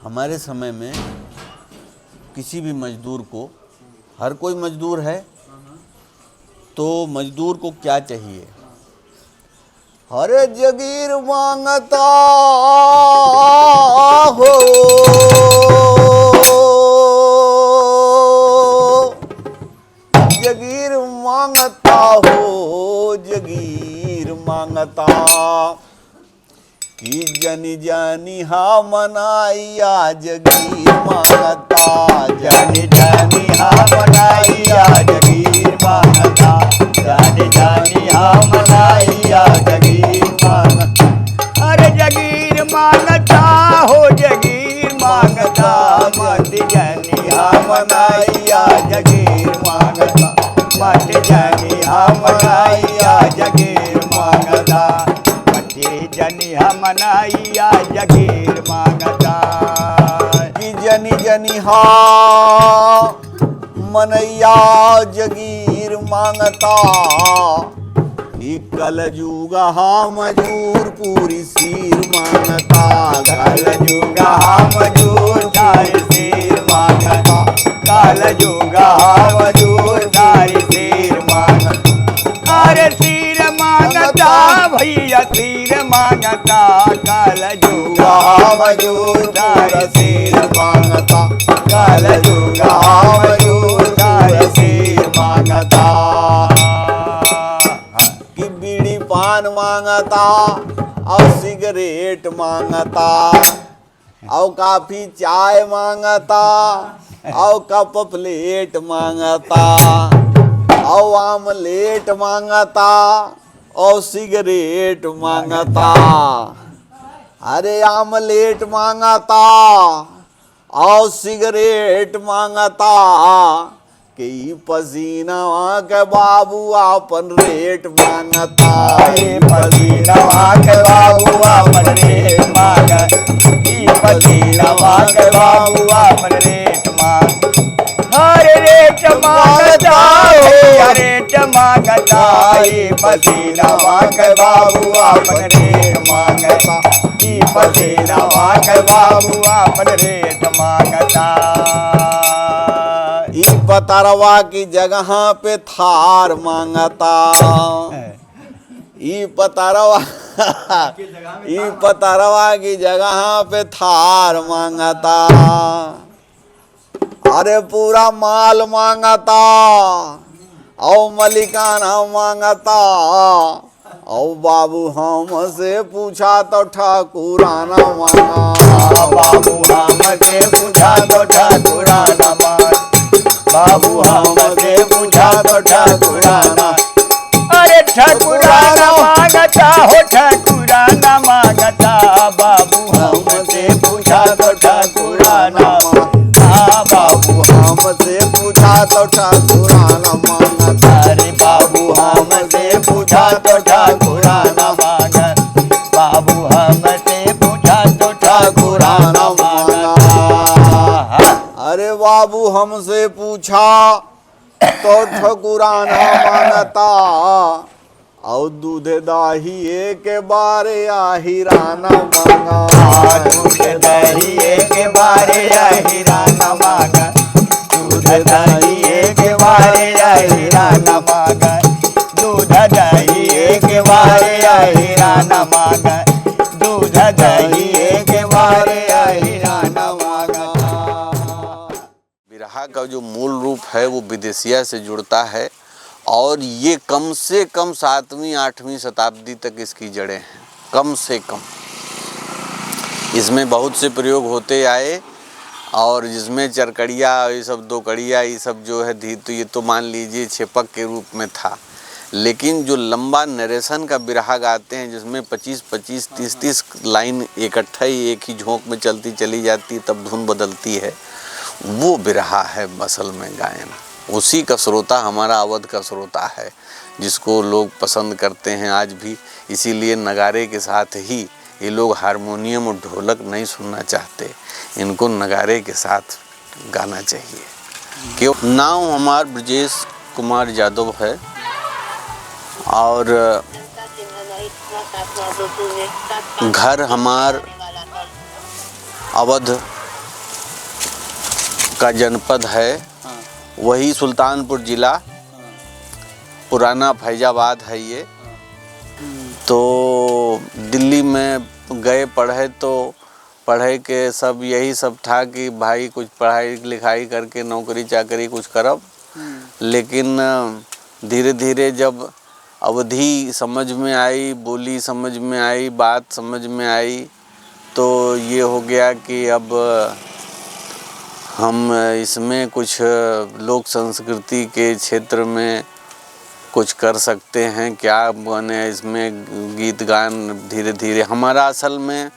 हमारे समय में किसी भी मजदूर को, हर कोई मजदूर है, तो मजदूर को क्या चाहिए? अरे जगीर मांगता हो, जगीर मांगता हो, जगीर मांगता कि जनी जानी हा मनाइया जगीर मांगता, जानी जानी हा मनाइया जगीर मांगता, जानी जानी हा मनाइया जगीर मांगता। अरे जगीर मांगता हो, जगीर मांगता, मत जानी हा मनाइया जगीर मांगता, मत जानी हा मनाइया जगीर मांगता, मत जानी हा मनाइया जगीर मांगता। कि जनी जनी हा मनैया जगीर मांगता, कि कल जुगा हा मजूर पूरी सीर मांगता, कल जुगा हा मजूर तारी सिर मांगता, कल जुगा हा मजूर तारी सिर मांगता। अरे सिर मांगता भैया सिर मांगता, कल जुगा हा मजूर तारी सिर मांगता, कल जुगा हा मजूर तारी सिर मांगता। कि बीड़ी पान मांगता और सिगरेट मांगता और काफी चाय मांगता और कप प्लेट मांगता और आमलेट मांगता और सिगरेट मांगता। अरे आमलेट मांगता और सिगरेट मांगता कि पसीना के बाबू अपन रेट मांगता, पसीना के बाबू अपन रेट मांग, पसीना के बाबू अपन रेट मांग। हर रेट मांगता हो, रेट मांगता, पसीना के बाबू अपन रेट मांगता, पसीना के बाबू अपन रेट मांगता। ई पतरवा की जगह पे थार मांगता, ई पतरवा ई पतरवा की जगह पे थार मांगता। अरे पूरा माल मांगता और मलिकाना मांगता और बाबू हमसे पूछा तो ठाकुराना मांगा, बाबू हमसे पूछा तो ठाकुराना मांग, बाबू हमसे पूछा तो ठाकुराना। अरे ठाकुराना मांगता हो, ठाकुराना मांगता, बाबू हमसे पूछा तो ठाकुराना मांग, बाबू हमसे पूछा तो ठाकुराना मांगता। अरे बाबू हमसे पूछा तो ठाकुराना मांग, बाबू हमसे पूछा तो ठाकुराना मांगता। अरे बाबू हमसे पूछा तो ठाकुराना मांगता और दूध दाही के बारे आहिराना मांगा, दूध दही के बारे आहिराना मांग, दूध दही के बारे आहिराना मांग, दूध दही के बारे आहिराना मांग, दूध दही के बारे आहिराना मांग। बिरहा का जो मूल रूप है वो विदेशिया से जुड़ता है और ये कम से कम 7वीं 8वीं शताब्दी तक इसकी जड़ें हैं, कम से कम। इसमें बहुत से प्रयोग होते आए और जिसमें चरकड़िया, ये सब दोकड़िया, ये सब जो है तो ये तो मान लीजिए छेपक के रूप में था। लेकिन जो लंबा नरेशन का बिरहा गाते हैं जिसमें 25-25, 30-30 लाइन इकट्ठा ही एक ही झोंक में चलती चली जाती तब धुन बदलती है, वो बिरहा है असल में गायन। उसी का श्रोता हमारा अवध का श्रोता है जिसको लोग पसंद करते हैं आज भी। इसीलिए नगारे के साथ ही ये लोग हारमोनियम और ढोलक नहीं सुनना चाहते, इनको नगारे के साथ गाना चाहिए। क्यों? नाम हमार ब्रजेश कुमार यादव है और घर हमार अवध का जनपद है, हाँ, वही सुल्तानपुर ज़िला, हाँ, पुराना फैजाबाद है ये। हम्म, तो दिल्ली में गए पढ़े, तो पढ़े के सब यही सब था कि भाई कुछ पढ़ाई लिखाई करके नौकरी चाकरी कुछ करब। लेकिन धीरे धीरे जब अवधि समझ में आई, बोली समझ में आई, बात समझ में आई, तो ये हो गया कि अब हम इसमें कुछ लोक संस्कृति के क्षेत्र में कुछ कर सकते हैं क्या, बने इसमें गीत गान। धीरे धीरे हमारा असल में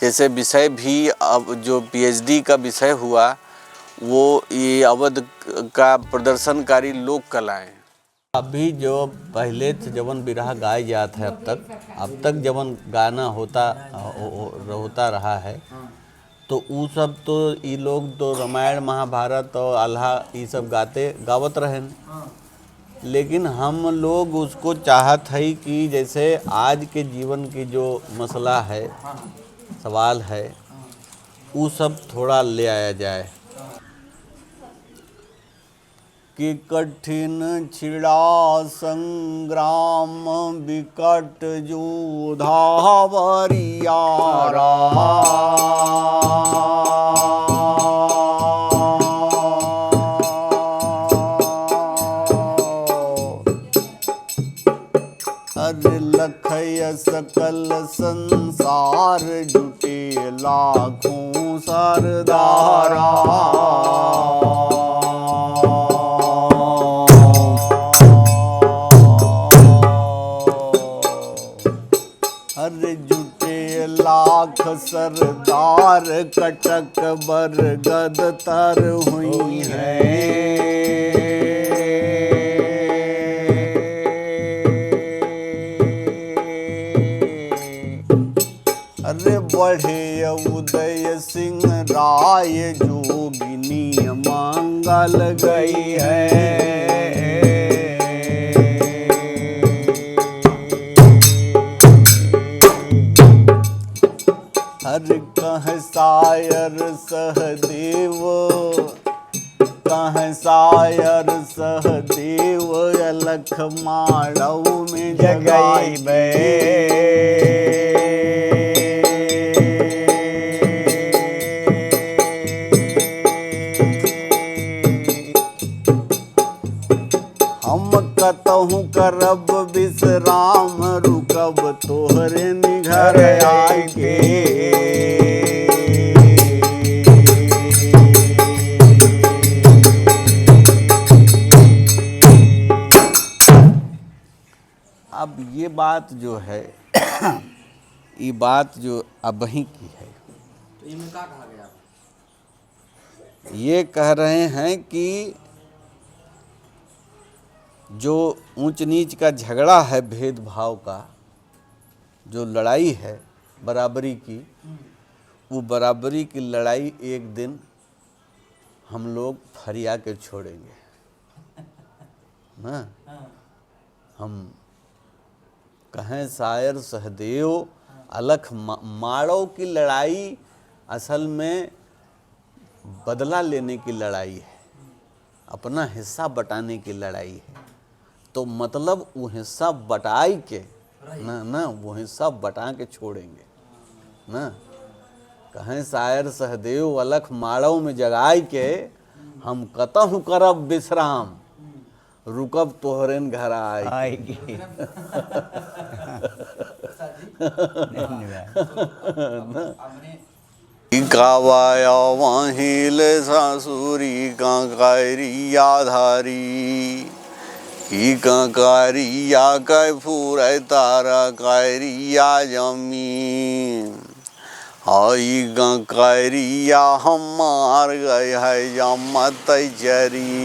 जैसे विषय भी अब जो पीएचडी का विषय हुआ वो ये अवध का प्रदर्शनकारी लोक कलाएँ। अभी जो पहले से जवन बिरहा गाए जात है अब तक जवन गाना होता रहा है, तो वो सब तो ये लोग तो रामायण महाभारत और आल्हा ये सब गावत रहे। लेकिन हम लोग उसको चाहत है कि जैसे आज के जीवन की जो मसला है, सवाल है, वो सब थोड़ा ले आया जाए कि कठिन छिड़ा संग्राम विकट जोधावरियारा, लखय सकल संसार जुटे लाखों सरदारा। हर जुटे लाख सरदार कटक बरगद तर हुई है। अरे बढ़े उदय सिंह राय जोगिनी मंगल गई है। हर कह सायर सहदेव, कह सायर सहदेव अलख माड़ऊ में जगाई बे। हम कतहु करब विश्राम, रुकब तोहरे निघर आय के। अब ये बात जो है ये बात जो अबही की है, तो इनमें क्या कहा गया? ये कह रहे हैं कि जो ऊंच नीच का झगड़ा है, भेदभाव का जो लड़ाई है बराबरी की, वो बराबरी की लड़ाई एक दिन हम लोग फरिया के छोड़ेंगे ना। हम कहें शायर सहदेव अलख माड़ों की लड़ाई असल में बदला लेने की लड़ाई है, अपना हिस्सा बटाने की लड़ाई है। तो मतलब वो हिस्सा बटाई के ना वो हिस्सा बटा के छोड़ेंगे ना। कहें शायर सहदेव अलख माड़ों में जगाई के, हम कतहु करब विश्राम, रुकब तोहरेन घर आएगी। गावाया वाहिल सासुरी कांकारिया धारी, की कांकारिया कै फूर तारा कारिया जमीन। आई कांकारिया हम मार गए है जमत चरी।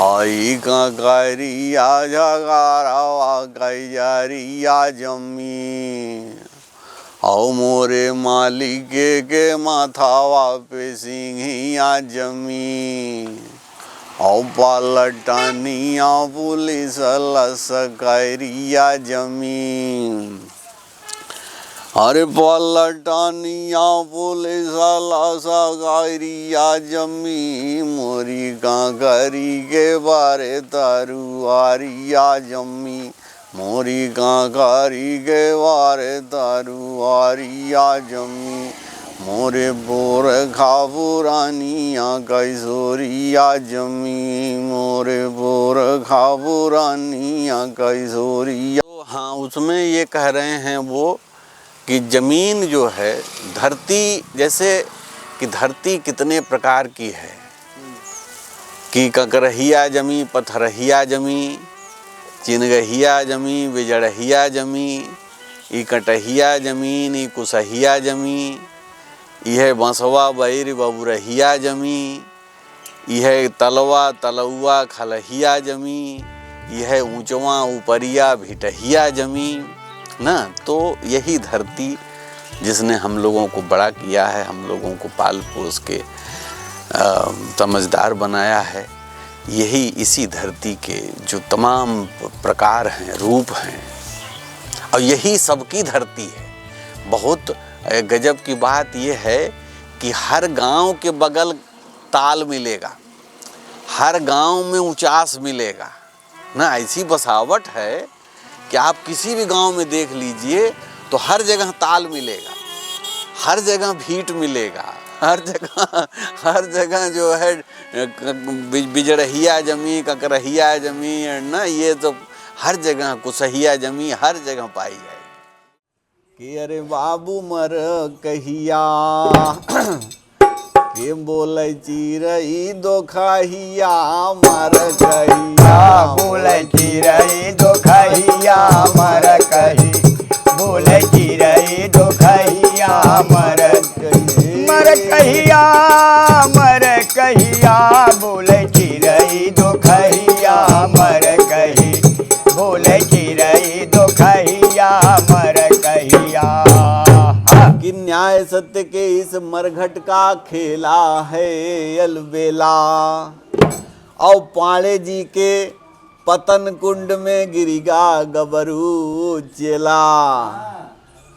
आई कांकारिया जगारावा कैरिया जमीन। औ मोरे मालिके के माथावा पे सिंघिया जमीन। औ पालटानिया पुलिस लसकरिया जमीन। अरे पलटनिया पुलिस लाशा गायरिया जमी मोरी कांकरी के बारे तारुआरिया जमी मोरी कांकरी के बारे तारुआरिया जमी मोरे बोर खाबुरानिया कैसोरिया जमी मोरे बोर खाबुरानिया कैसोरिया। तो हाँ, उसमें ये कह रहे हैं वो कि ज़मीन जो है, धरती, जैसे कि धरती कितने प्रकार की है कि ककरहिया जमी, पथरहिया जमी, चिनगहिया जमी, बिजड़हिया जमी, ई कटहिया जमीन, ई कुसहिया जमी, यह बंसवा बैर बबुरहिया जमी, यह तलवा तलौआ खलहिया जमी, यह ऊंचवा ऊपरिया भिटहिया जमी ना। तो यही धरती जिसने हम लोगों को बड़ा किया है, हम लोगों को पाल पोस के समझदार बनाया है, यही इसी धरती के जो तमाम प्रकार हैं, रूप हैं, और यही सबकी धरती है। बहुत गजब की बात यह है कि हर गांव के बगल ताल मिलेगा, हर गांव में उचास मिलेगा ना। ऐसी बसावट है कि आप किसी भी गांव में देख लीजिए तो हर जगह ताल मिलेगा, हर जगह भीट मिलेगा, हर जगह जो है बिजड़हिया जमी, ककरहिया जमी ना, ये तो हर जगह कुसहिया जमी हर जगह पाई जाए। कि अरे बाबू मर कहिया के बोले चिरई दोखहिया मर कहिया, बोले चिरई दोखहिया मर कही, बोले चिरई दोखहिया मर कही, मर कहिया मर कहिया, बोले चिरई दोखहिया मर कही, बोले चिरई दोखहिया मर कहिया। कि न्याय सत्य के इस मरघट का खेला है अलबेला, और पाड़े जी के पतन कुंड में गिरिगा गबरू चेला,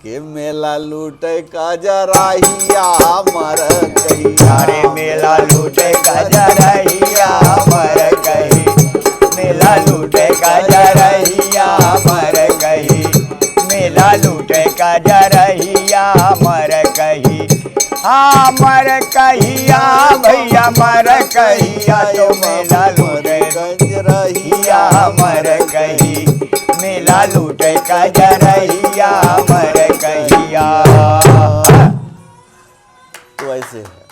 के मेला लूटे का जराहिया मर कहिया, रे मेला लूटे का जरहिया मर कही, मेला लूटे का जरहिया मर कही, मेला लूटे का जरहिया मर कही। हाँ मर कहिया भैया मर कहिया, तो मेला लूटे गंजरहिया मर कही, मेला लूटे का जरहिया मर कहिया। तो ऐसे है।